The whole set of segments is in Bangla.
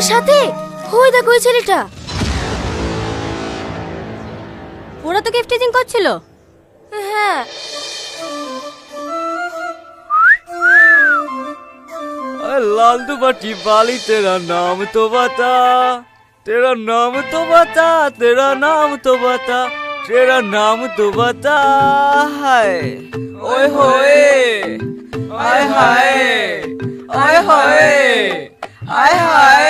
সাথে ওই দেখো ওই ছেলেটা। ওরা তো গিফট টিচিং করছিল। হ্যাঁ। लाल दुपट्टी वाली तेरा नाम तो बता, तेरा नाम तो बता, तेरा नाम तो बता, तेरा नाम तो बता। हाय ओए होए, हाय हाय, हाय हाय, हाय हाय।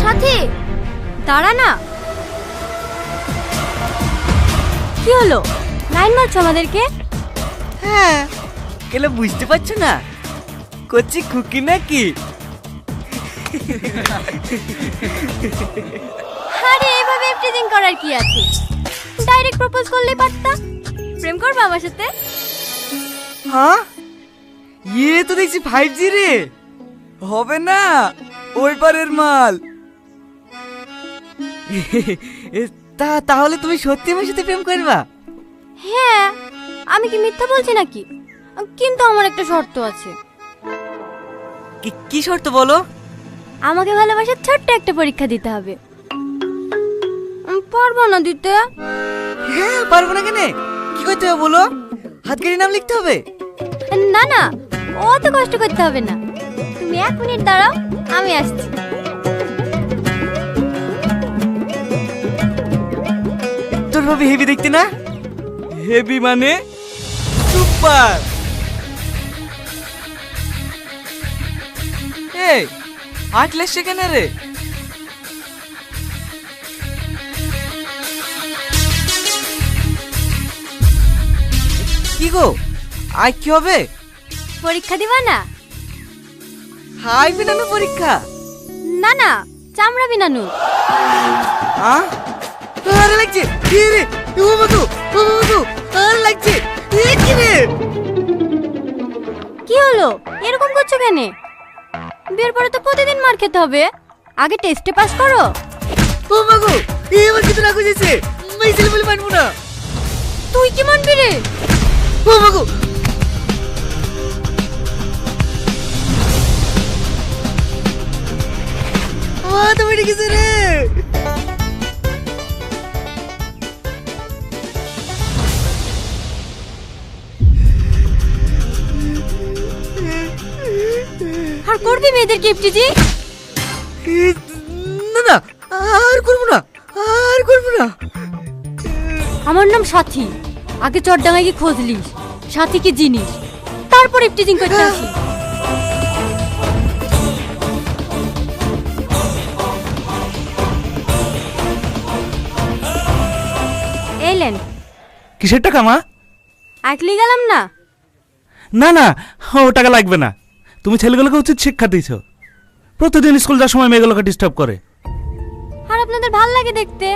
সাথী দাঁড়া না। কি হলো, লাইন মারছো আমাদেরকে? হ্যাঁ, কেন বুঝতে পারছো না? কচি খুকি নাকি? আরে এভাবে টিচিং করার কি আছে? ডাইরেক্ট প্রপোজ করলেই পারতা। প্রেম করবে আমার সাথে? হ্যাঁ, ये तो দেখছি 5G রে। হবে না, ওই পারের মাল। তাহলে তুমি সত্যি আমার সাথে প্রেম করবা? হ্যাঁ, আমি কি মিথ্যা বলছি নাকি? কিন্তু আমার একটা শর্ত আছে। কি শর্ত বলো? আমাকে ভালোবাসার ছোট্ট একটা পরীক্ষা দিতে হবে। পারবো না দিতে? হ্যাঁ, পারবো না কেন? কি করতে হবে বলো? হাত কেটে নাম লিখতে হবে? না না, অত কষ্ট করতে হবে না। তুমি 1 মিনিট দাঁড়াও, আমি আসছি। তোর ভাবি হেভি দেখতে না? হেভি মানে সুপার। এই আটলে সেখানে রে। কি গো, আজ কি হবে? পরীক্ষা দিবা না? হাই বিনানু পরীক্ষা? না না, চামড়া বিনানু। আরে লাগছে কি রে? ও বাবু, ও বাবু, আরে লাগছে কি রে? কি হলো, এরকম করছো কেন? বিয়ের পরে তো প্রতিদিন মার খেতে হবে। আগে টেস্টে পাস করো। ও বাবু, এবার কি তোরা কইছে? আমি ছেলে বলে মানবো না। তুই কি মানবি রে? ও বাবু, তুমি কিছু রে। আর করবি মেয়েদের গিফটিজি? না না, আর করবো না, আর করবো না। আমার নাম সাথী। আগে চটডাঙ্গায় গিয়ে খোঁজ লিস সাথী কি জিনিস, তারপর ইফটিজিং করতে আসি। এলেন কিসের টাকা মা? একলি গেলাম না। না না, ও টাকা লাগবে না। তুমি ছেলেগুলোকে উচিত শিক্ষা দিয়েছো। প্রতিদিন স্কুল যাওয়ার সময় মেয়েগুলোকে ডিস্টার্ব করে। আর আপনাদের ভাল লাগে দেখতে।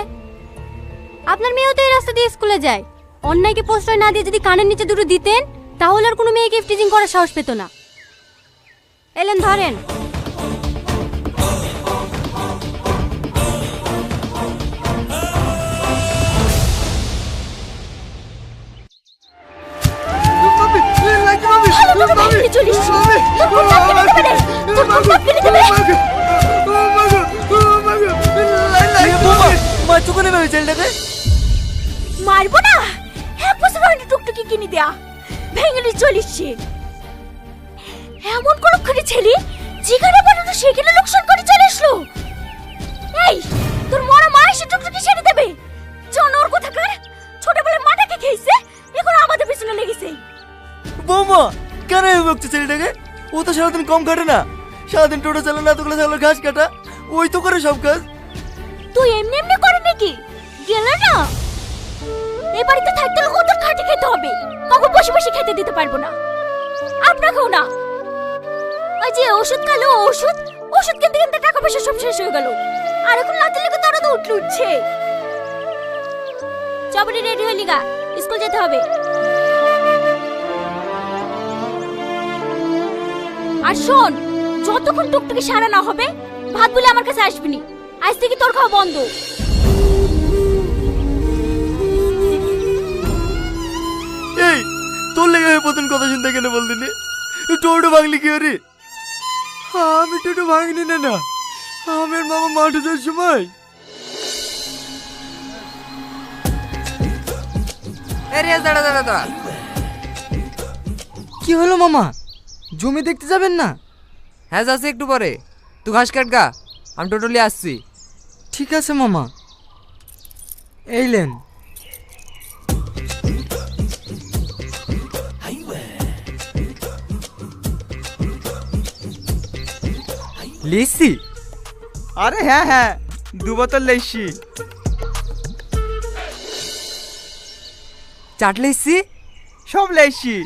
আপনার মেয়েও তো এই রাস্তা দিয়ে স্কুলে যায়। অন্যায়কে প্রশ্রয় না দিয়ে যদি কানের নিচে দুটো দিতেন, তাহলে আর কোনো মেয়েকে ইফটিজিং করার সাহস পেত না। এলেন ধরেন। মারবো না, 1 বছর হয়নি টুকটুকি কিনে দেয়া, ভেঙে চলিসছে। এমন কলক্ষণে ছেলে যেখানে বানানো সেখানে লোকসান করে চলে আসলো। এই তোর মরা মা এসে টুকটুকি ছেড়ে দেবে। জানোর কোথাকার, ছোটবেলায় মাটাকে খেয়েছে, এখন আমাদের পিছনে লেগেছে। বৌমা, কেন এই বকছে ছেলেটাকে? ও তো সারাদিন কম কাটে না। সারাদিন টোটো চালানো, এতগুলো চালানো, ঘাস কাটা, ওই তো করে সব কাজ। তুই এমনি এমনি করে নাকি? গেলে না, এই বাড়িতে থাকতে হলে ওদের খাটে খেতে হবে। কখন বসে বসে খেতে দিতে পারবো না। আপনাকেও না। ওই যে ওষুধ খালো, ওষুধ কিনতে কিনতে টাকা পয়সা সব শেষ হয়ে গেল। আর এখন লাতে লেগে তোরা তো উঠছে। চাবড়ি রেডি হয়ে লিগা, স্কুল যেতে হবে। আর শোন, যতক্ষণ টুকটুকি সারা না হবে ভাত বলে আমার কাছে আসবি নি। আজ থেকে তোর খাওয়া বন্ধ। এই তোর কথা শুনতে কেন বলদিনি? টোটো ভাঙলি কি রে? আমি টোটো ভাঙিনি না না, আমি আর মামা মাঠে যাওয়ার সময়। দাঁড়া দাঁড়া দাঁড়া, কি হলো মামা, জমি দেখতে যাবেন না? হ্যাঁ যাচ্ছি একটু পরে। তুই ঘাস কাট গা, আমি টোটালি আসছি। ঠিক আছে মামা, এইলেন। লিসি? আরে হ্যাঁ হ্যাঁ, 2 বোতল লেসি। চাট লিসি? সব লেসি।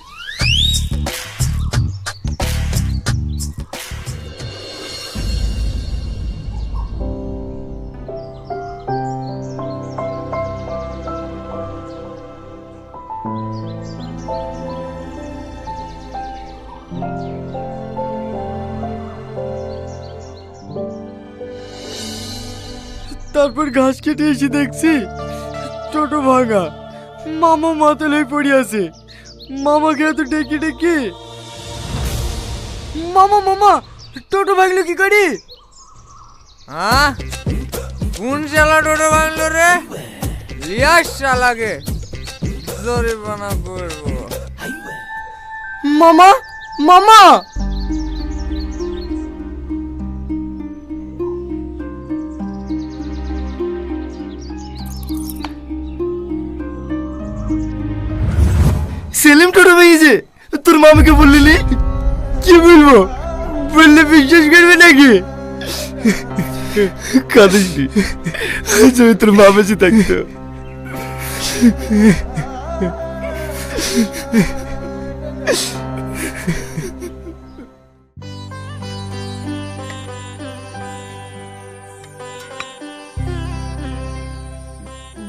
তারপর ঘাস কেটে এসে দেখছি টোটো ভাঙা, মামা মাথায় পড়ে আছে। মামাকে এত ডেকে ডেকে, মামা মামা, টোটো ভাগলো কি করি? হ্যাঁ, কোন শালা টোটো ভাঙলো রে? লিয়াস শালাকে জরিমানা করবো। মামা মামা, সেলিম টোটো ভেঙেছে। তোর মামাকে বললি? কি বলবো, বললে বিশ্বাস করবে নাকি? কাঁদিস নি, যদি তোর মা বেঁচে থাকতো।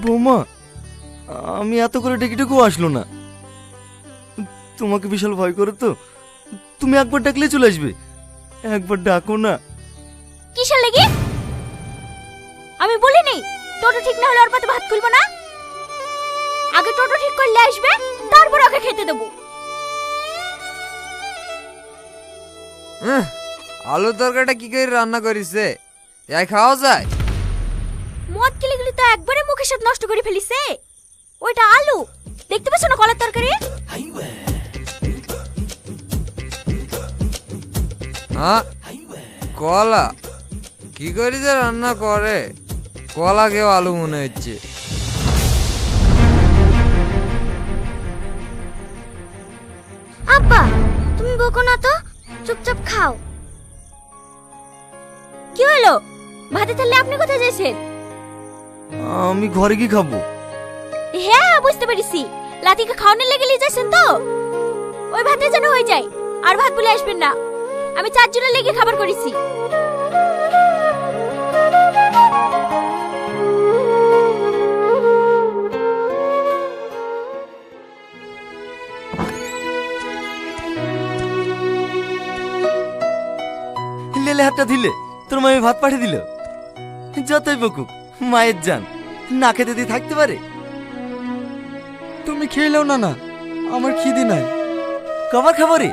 বৌমা, আমি এত করে ডেকে ডেকেও আসলো না। তোমাকে বিশাল ভয় করে তো, তুমি একবার ডাকলে চলে আসবে। একবার ডাকো না। কিসের লেগে? আমি বলিনি টোটো ঠিক না হলে ওর পাতে ভাত খুলবো না। আগে টোটো ঠিক করলে আসবে, তারপর ওকে খেতে দেবো। আলু তরকারিটা কি করে রান্না করিছে? এই খাওয়া যায়? মদ গেলে গেলে তো একবারে মুখের সাথে নষ্ট করে ফেলিছে। ওইটা আলু, দেখতে পাচ্ছ না কলার তরকারি? হ্যাঁ, কলা কি করে যে রান্না করে, কলা কেউ আলু মনে হচ্ছে। আব্বা, তুমি বকো না তো, চুপচাপ খাও। কি হলো? ভাতে থাকলে আপনি কোথায় যাচ্ছেন? আমি ঘরে কি খাবো? হ্যাঁ বুঝতে পেরেছি, লাতিকে খাওয়ানোর লেগে নিয়ে যাচ্ছেন তো। ওই ভাতে যেন হয়ে যায়, আর ভাত বলে আসবেন না। আমি 4 জনের লেগে খাবার করেছি। লেলে হাতটা দিলে, তোর মামি ভাত পাঠিয়ে দিল। যতই বকুক, মায়ের জান না খেতে দিয়ে থাকতে পারে? তুমি খেলেও না, না আমার খিদে নাই। খাবার খাবারে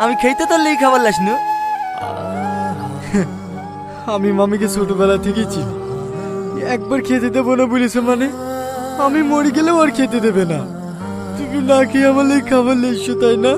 আমি খেতে তোর লেগে খাবার লাস না। আমি মামিকে ছোটবেলা থেকেই চিনি, একবার খেতে দেবো না বলেছে মানে আমি মরে গেলেও আর খেতে দেবে না। তুমি না খেয়ে আমার লেগে খাবার লেগছো, তাই না?